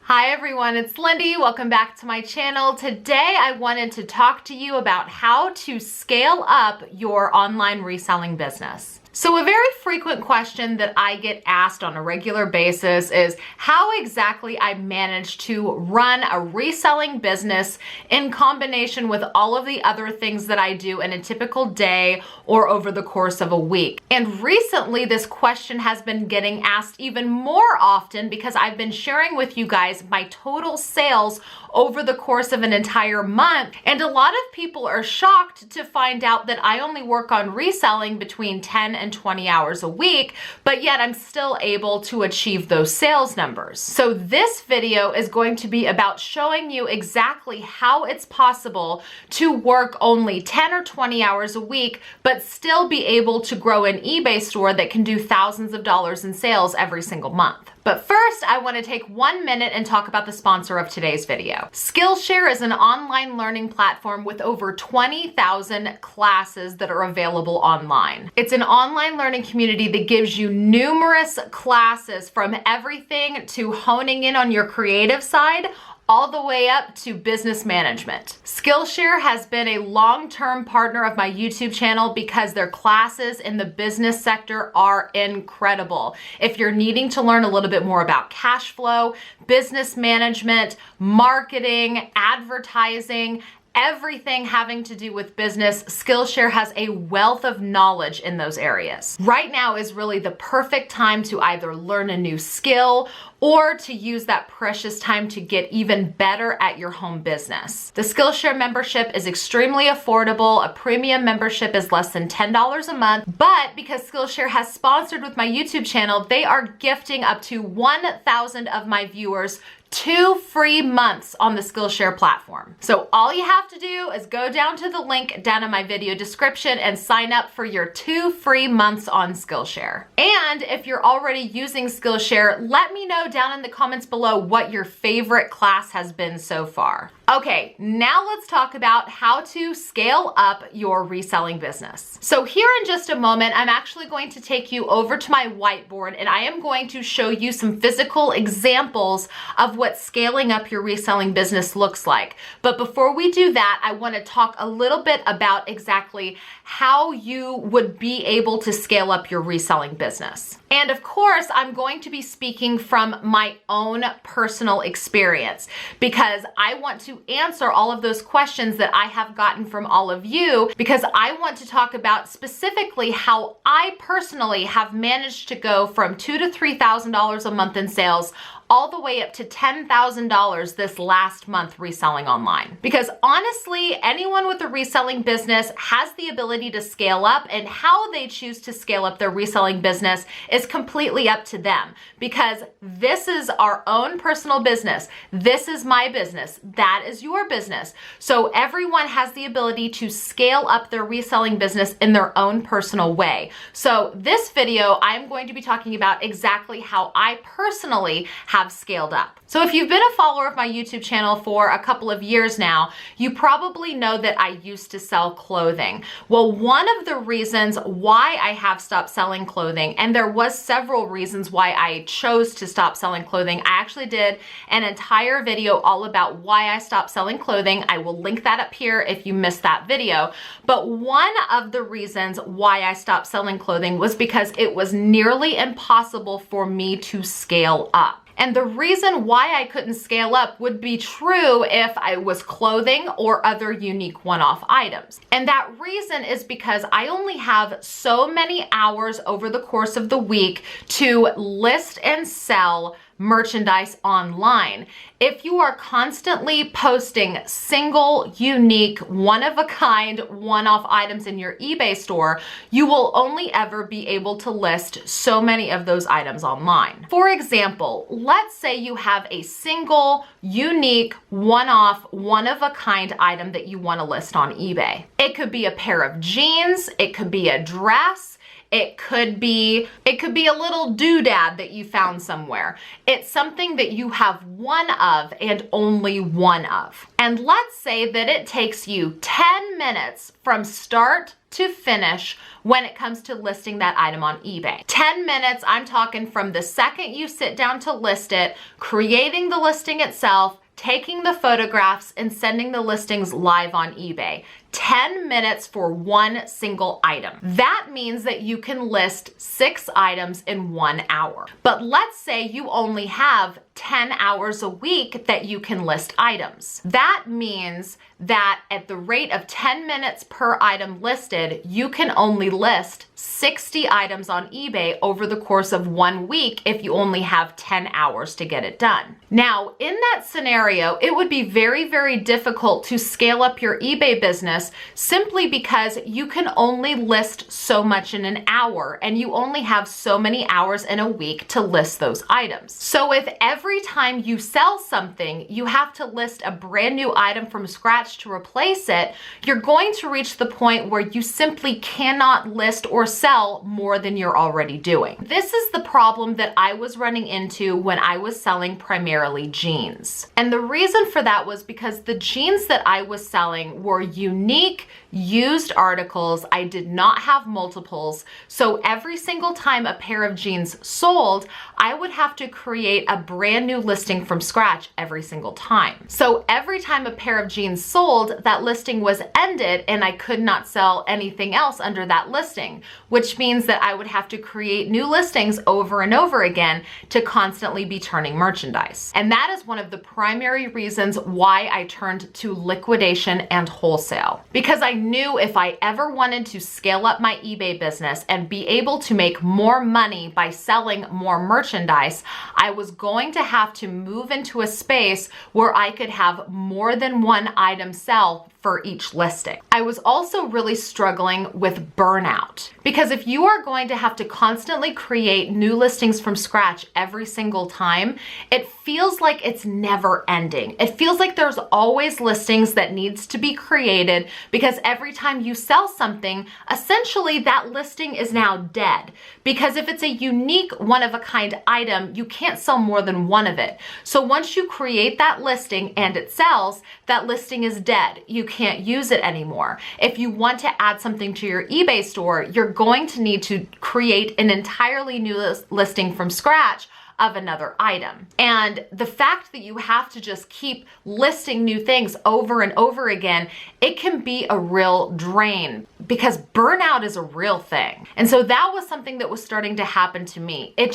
Hi everyone, it's Lindey. Welcome back to my channel. Today I wanted to talk to you about how to scale up your online reselling business. So a very frequent question that I get asked on a regular basis is how exactly I manage to run a reselling business in combination with all of the other things that I do in a typical day or over the course of a week. And recently this question has been getting asked even more often because I've been sharing with you guys my total sales over the course of an entire month. And a lot of people are shocked to find out that I only work on reselling between 10 and 20 hours a week, but yet I'm still able to achieve those sales numbers. So this video is going to be about showing you exactly how it's possible to work only 10 or 20 hours a week, but still be able to grow an eBay store that can do thousands of dollars in sales every single month. But first, I want to take 1 minute and talk about the sponsor of today's video. Skillshare is an online learning platform with over 20,000 classes that are available online. It's an online learning community that gives you numerous classes from everything to honing in on your creative side all the way up to business management. Skillshare has been a long-term partner of my YouTube channel because their classes in the business sector are incredible. If you're needing to learn a little bit more about cash flow, business management, marketing, advertising, everything having to do with business, Skillshare has a wealth of knowledge in those areas. Right now is really the perfect time to either learn a new skill or to use that precious time to get even better at your home business. The Skillshare membership is extremely affordable. A premium membership is less than $10 a month, but because Skillshare has sponsored with my YouTube channel, they are gifting up to 1,000 of my viewers 2 free months on the Skillshare platform. So all you have to do is go down to the link down in my video description and sign up for your 2 free months on Skillshare. And if you're already using Skillshare, let me know down in the comments below what your favorite class has been so far. Okay, now let's talk about how to scale up your reselling business. So here in just a moment, I'm actually going to take you over to my whiteboard and I am going to show you some physical examples of what scaling up your reselling business looks like. But before we do that, I want to talk a little bit about exactly how you would be able to scale up your reselling business. And of course, I'm going to be speaking from my own personal experience because I want to answer all of those questions that I have gotten from all of you because I want to talk about specifically how I personally have managed to go from $2,000 to $3,000 a month in sales all the way up to $10,000 this last month reselling online. Because honestly, anyone with a reselling business has the ability to scale up, and how they choose to scale up their reselling business is completely up to them because this is our own personal business. This is my business. That is your business. So everyone has the ability to scale up their reselling business in their own personal way. So this video, I'm going to be talking about exactly how I personally have scaled up. So if you've been a follower of my YouTube channel for a couple of years now, you probably know that I used to sell clothing. Well, one of the reasons why I have stopped selling clothing, and there was several reasons why I chose to stop selling clothing. I actually did an entire video all about why I stopped selling clothing. I will link that up here if you missed that video. But one of the reasons why I stopped selling clothing was because it was nearly impossible for me to scale up. And the reason why I couldn't scale up would be true if I was clothing or other unique one-off items. And that reason is because I only have so many hours over the course of the week to list and sell merchandise online. If you are constantly posting single, unique, one-of-a-kind, one-off items in your eBay store, you will only ever be able to list so many of those items online. For example, let's say you have a single, unique, one-off, one-of-a-kind item that you want to list on eBay. It could be a pair of jeans, it could be a dress, it could be a little doodad that you found somewhere. It's something that you have one of and only one of. And let's say that it takes you 10 minutes from start to finish when it comes to listing that item on eBay. 10 minutes, I'm talking from the second you sit down to list it, creating the listing itself, taking the photographs, and sending the listings live on eBay. 10 minutes for one single item. That means that you can list 6 items in 1 hour. But let's say you only have 10 hours a week that you can list items. That means that at the rate of 10 minutes per item listed, you can only list 60 items on eBay over the course of 1 week if you only have 10 hours to get it done. Now, in that scenario, it would be very, very difficult to scale up your eBay business simply because you can only list so much in an hour and you only have so many hours in a week to list those items. So if every time you sell something, you have to list a brand new item from scratch to replace it, you're going to reach the point where you simply cannot list or sell more than you're already doing. This is the problem that I was running into when I was selling primarily jeans. And the reason for that was because the jeans that I was selling were unique, used articles. I did not have multiples. So every single time a pair of jeans sold, I would have to create a brand new listing from scratch every single time. So every time a pair of jeans sold, that listing was ended and I could not sell anything else under that listing, which means that I would have to create new listings over and over again to constantly be turning merchandise. And that is one of the primary reasons why I turned to liquidation and wholesale. Because I knew if I ever wanted to scale up my eBay business and be able to make more money by selling more merchandise, I was going to have to move into a space where I could have more than one item sell for each listing. I was also really struggling with burnout because if you are going to have to constantly create new listings from scratch every single time, it feels like it's never ending. It feels like there's always listings that needs to be created because every time you sell something, essentially that listing is now dead. Because if it's a unique one-of-a-kind item, you can't sell more than one of it. So once you create that listing and it sells, that listing is dead. You can't use it anymore. If you want to add something to your eBay store, you're going to need to create an entirely new listing from scratch of another item. And the fact that you have to just keep listing new things over and over again, it can be a real drain because burnout is a real thing. And so that was something that was starting to happen to me. And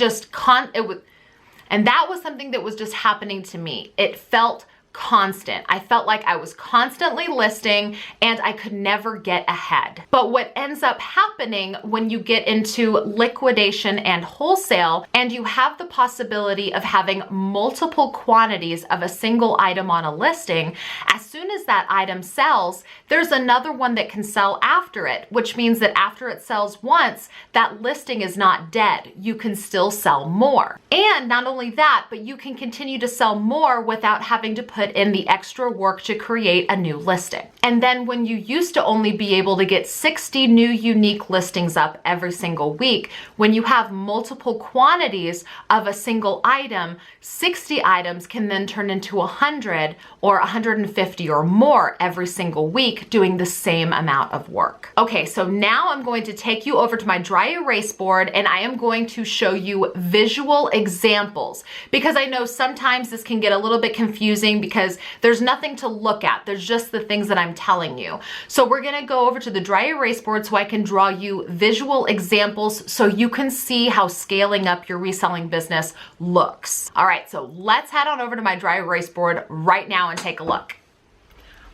that was something that was just happening to me. It felt constant. I felt like I was constantly listing and I could never get ahead. But what ends up happening when you get into liquidation and wholesale and you have the possibility of having multiple quantities of a single item on a listing, as soon as that item sells, there's another one that can sell after it, which means that after it sells once, that listing is not dead. You can still sell more. And not only that, but you can continue to sell more without having to put in the extra work to create a new listing. And then when you used to only be able to get 60 new unique listings up every single week, when you have multiple quantities of a single item, 60 items can then turn into 100 or 150 or more every single week doing the same amount of work. Okay, so now I'm going to take you over to my dry erase board and I am going to show you visual examples because I know sometimes this can get a little bit confusing because there's nothing to look at. There's just the things that I'm telling you. So we're gonna go over to the dry erase board so I can draw you visual examples so you can see how scaling up your reselling business looks. All right, so let's head on over to my dry erase board right now and take a look.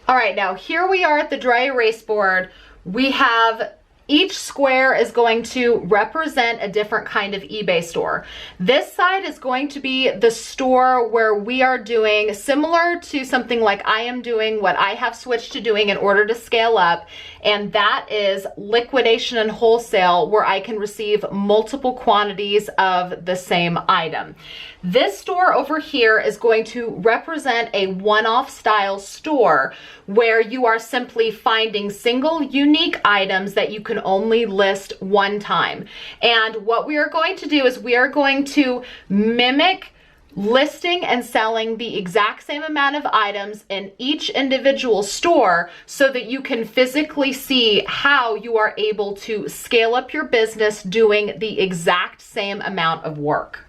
All right, now here we are at the dry erase board. We have each square is going to represent a different kind of eBay store. This side is going to be the store where we are doing similar to something like I am doing, what I have switched to doing in order to scale up, and that is liquidation and wholesale, where I can receive multiple quantities of the same item. This store over here is going to represent a one-off style store where you are simply finding single unique items that you can only list one time. And what we are going to do is we are going to mimic listing and selling the exact same amount of items in each individual store so that you can physically see how you are able to scale up your business doing the exact same amount of work.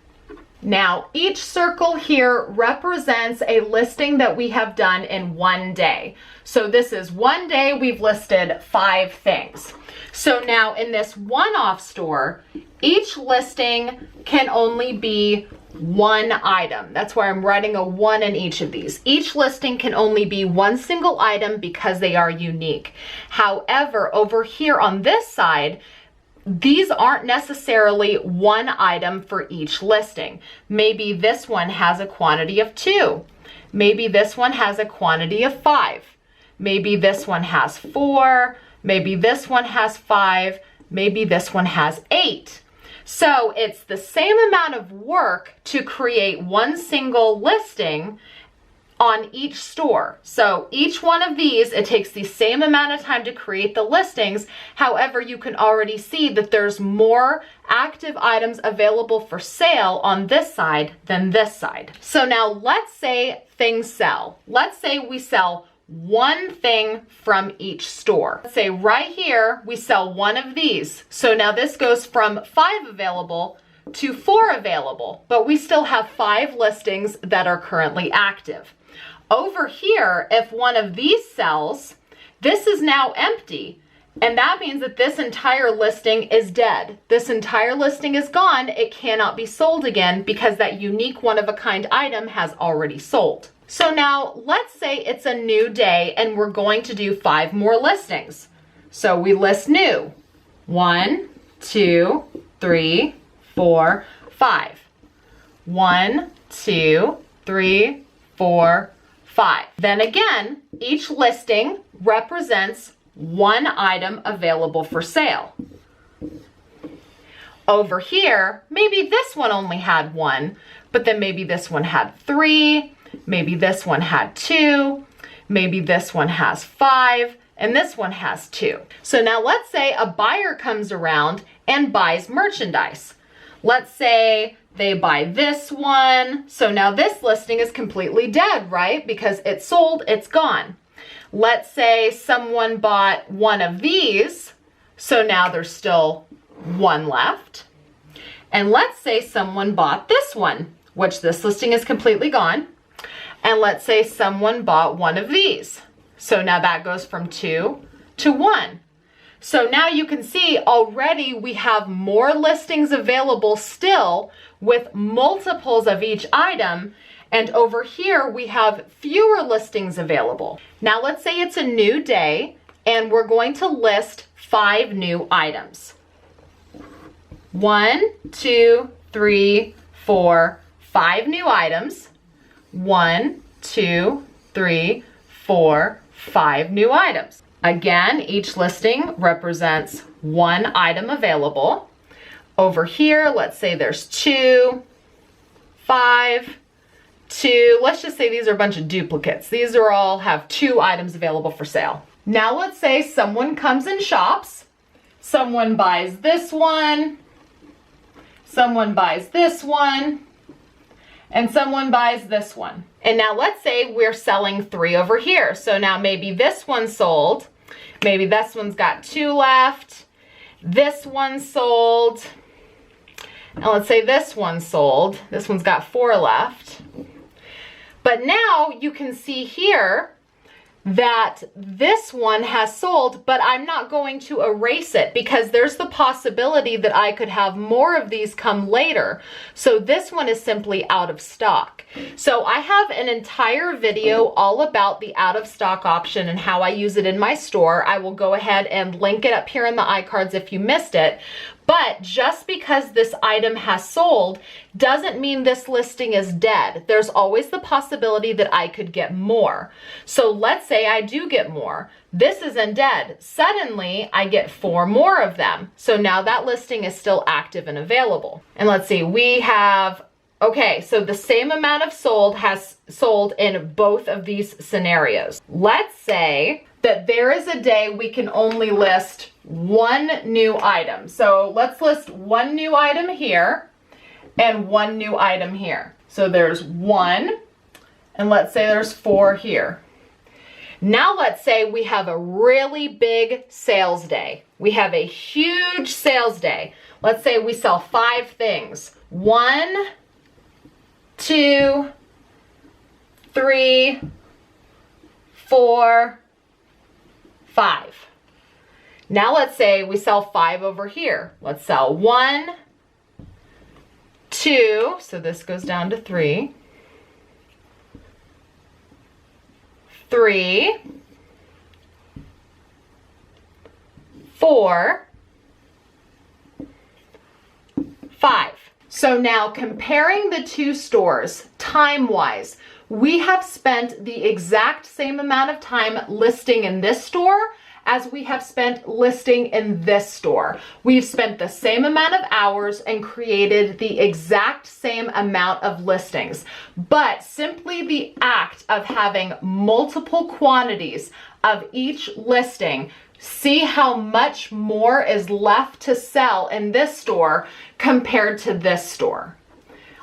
Now, each circle here represents a listing that we have done in one day. So this is one day we've listed 5 things. So now in this one-off store, each listing can only be one item. That's why I'm writing a 1 in each of these. Each listing can only be one single item because they are unique. However, over here on this side, these aren't necessarily one item for each listing. Maybe this one has a quantity of 2. Maybe this one has a quantity of 5. Maybe this one has 4. Maybe this one has 5. Maybe this one has 8. So it's the same amount of work to create one single listing on each store. So each one of these, it takes the same amount of time to create the listings. However, you can already see that there's more active items available for sale on this side than this side. So now let's say things sell. Let's say we sell one thing from each store. Let's say right here, we sell one of these. So now this goes from 5 available to 4 available, but we still have 5 listings that are currently active. Over here, if one of these sells, this is now empty. And that means that this entire listing is dead. This entire listing is gone. It cannot be sold again because that unique one-of-a-kind item has already sold. So now let's say it's a new day and we're going to do 5 more listings. So we list new. 1, 2, 3, 4, 5. 1, 2, 3, 4, 5. Then again, each listing represents one item available for sale. Over here, maybe this one only had 1, but then maybe this one had 3, maybe this one had 2, maybe this one has 5, and this one has 2. So now let's say a buyer comes around and buys merchandise. Let's say they buy this one. So now this listing is completely dead, right? Because it's sold, it's gone. Let's say someone bought one of these. So now there's still 1 left. And let's say someone bought this one, which this listing is completely gone. And let's say someone bought one of these. So now that goes from 2 to 1. So now you can see already we have more listings available still with multiples of each item. And over here we have fewer listings available. Now let's say it's a new day and we're going to list 5 new items. 1, 2, 3, 4, 5 new items. 1, 2, 3, 4, 5 new items. Again, each listing represents one item available. Over here, let's say there's 2, 5, 2. Let's just say these are a bunch of duplicates. These are all have 2 items available for sale. Now let's say someone comes and shops. Someone buys this one. Someone buys this one. And someone buys this one. And now let's say we're selling 3 over here. So now maybe this one sold. Maybe this one's got 2 left. This one sold. And let's say this one sold. This one's got 4 left. But now you can see here that this one has sold, but I'm not going to erase it because there's the possibility that I could have more of these come later. So this one is simply out of stock. So I have an entire video all about the out of stock option and how I use it in my store. I will go ahead and link it up here in the iCards if you missed it. But just because this item has sold doesn't mean this listing is dead. There's always the possibility that I could get more. So let's say I do get more. This isn't dead. Suddenly I get 4 more of them. So now that listing is still active and available. And let's see, we have, okay, so the same amount of sold has sold in both of these scenarios. Let's say that there is a day we can only list 1 new item. So let's list 1 new item here and 1 new item here. So there's 1, and let's say there's 4 here. Now let's say we have a really big sales day. We have a huge sales day. Let's say we sell 5 things. 1, 2, 3, 4, 5. Now let's say we sell 5 over here. Let's sell 1, 2, so this goes down to 3. 3, 4, 5. So now comparing the two stores time-wise, we have spent the exact same amount of time listing in this store as we have spent listing in this store. We've spent the same amount of hours and created the exact same amount of listings. But simply the act of having multiple quantities of each listing, see how much more is left to sell in this store compared to this store.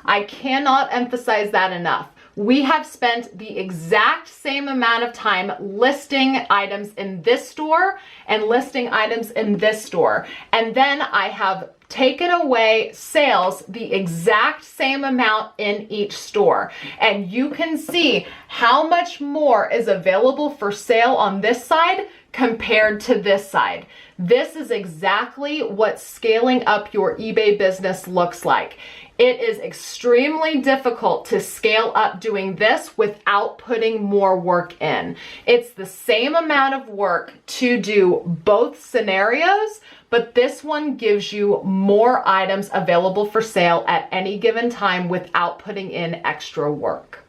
I cannot emphasize that enough. We have spent the exact same amount of time listing items in this store and listing items in this store. And then I have taken away sales the exact same amount in each store. And you can see how much more is available for sale on this side compared to this side. This is exactly what scaling up your eBay business looks like. It is extremely difficult to scale up doing this without putting more work in. It's the same amount of work to do both scenarios, but this one gives you more items available for sale at any given time without putting in extra work.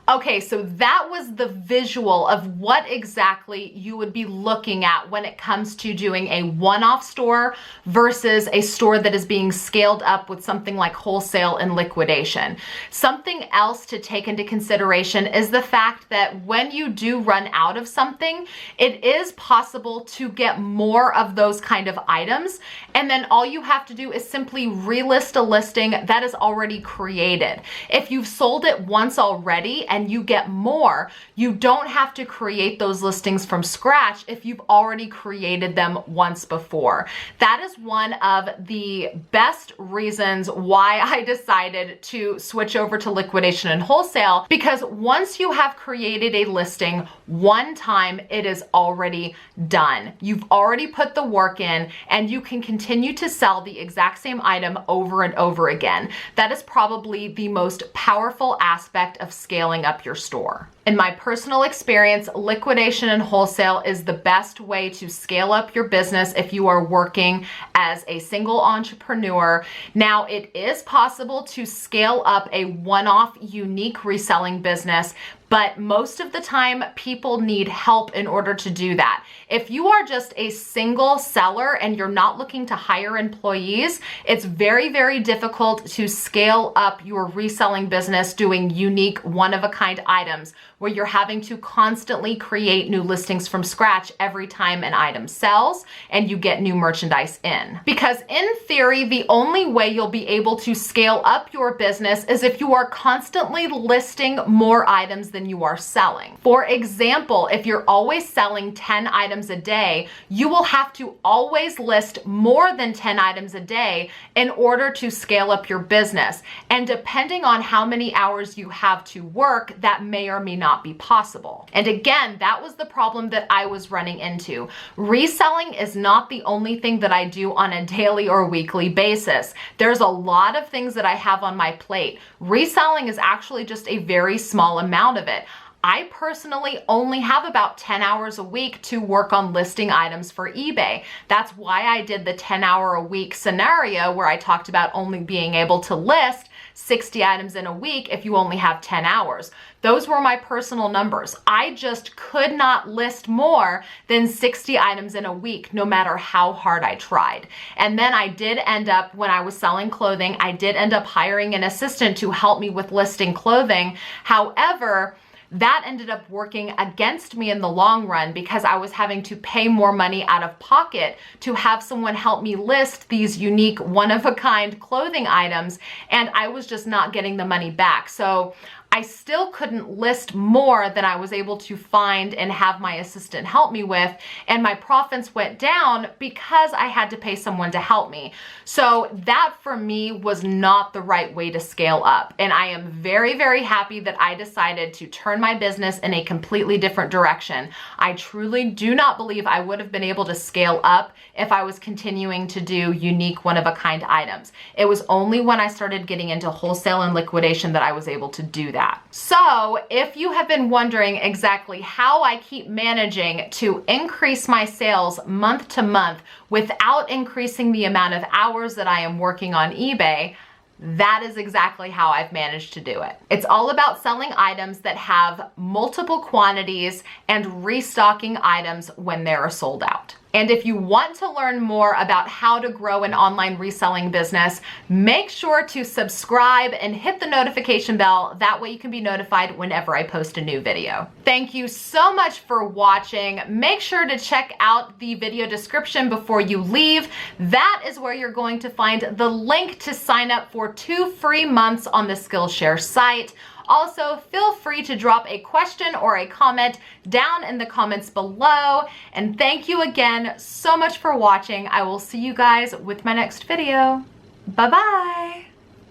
Okay, so that was the visual of what exactly you would be looking at when it comes to doing a one-off store versus a store that is being scaled up with something like wholesale and liquidation. Something else to take into consideration is the fact that when you do run out of something, it is possible to get more of those kind of items, and then all you have to do is simply relist a listing that is already created. If you've sold it once already and you get more, you don't have to create those listings from scratch if you've already created them once before. That is one of the best reasons why I decided to switch over to liquidation and wholesale, because once you have created a listing one time, it is already done. You've already put the work in and you can continue to sell the exact same item over and over again. That is probably the most powerful aspect of scaling up your store. In my personal experience, liquidation and wholesale is the best way to scale up your business if you are working as a single entrepreneur. Now, it is possible to scale up a one-off unique reselling business, but most of the time people need help in order to do that. If you are just a single seller and you're not looking to hire employees, it's very, very difficult to scale up your reselling business doing unique one-of-a-kind items where you're having to constantly create new listings from scratch every time an item sells and you get new merchandise in. Because in theory, the only way you'll be able to scale up your business is if you are constantly listing more items than you are selling. For example, if you're always selling 10 items a day, you will have to always list more than 10 items a day in order to scale up your business. And depending on how many hours you have to work, that may or may not be possible. And again, that was the problem that I was running into. Reselling is not the only thing that I do on a daily or weekly basis. There's a lot of things that I have on my plate. Reselling is actually just a very small amount of it. I personally only have about 10 hours a week to work on listing items for eBay. That's why I did the 10-hour a week scenario where I talked about only being able to list 60 items in a week if you only have 10 hours. Those were my personal numbers. I just could not list more than 60 items in a week, no matter how hard I tried. And then I did end up, when I was selling clothing, I did end up hiring an assistant to help me with listing clothing. However, that ended up working against me in the long run because I was having to pay more money out of pocket to have someone help me list these unique one-of-a-kind clothing items, and I was just not getting the money back. So I still couldn't list more than I was able to find and have my assistant help me with, and my profits went down because I had to pay someone to help me. So that for me was not the right way to scale up, and I am very, very happy that I decided to turn my business in a completely different direction. I truly do not believe I would have been able to scale up if I was continuing to do unique one-of-a-kind items. It was only when I started getting into wholesale and liquidation that I was able to do that. So if you have been wondering exactly how I keep managing to increase my sales month to month without increasing the amount of hours that I am working on eBay, that is exactly how I've managed to do it. It's all about selling items that have multiple quantities and restocking items when they are sold out. And if you want to learn more about how to grow an online reselling business, make sure to subscribe and hit the notification bell. That way you can be notified whenever I post a new video. Thank you so much for watching. Make sure to check out the video description before you leave. That is where you're going to find the link to sign up for 2 free months on the Skillshare site. Also, feel free to drop a question or a comment down in the comments below. And thank you again so much for watching. I will see you guys with my next video. Bye-bye.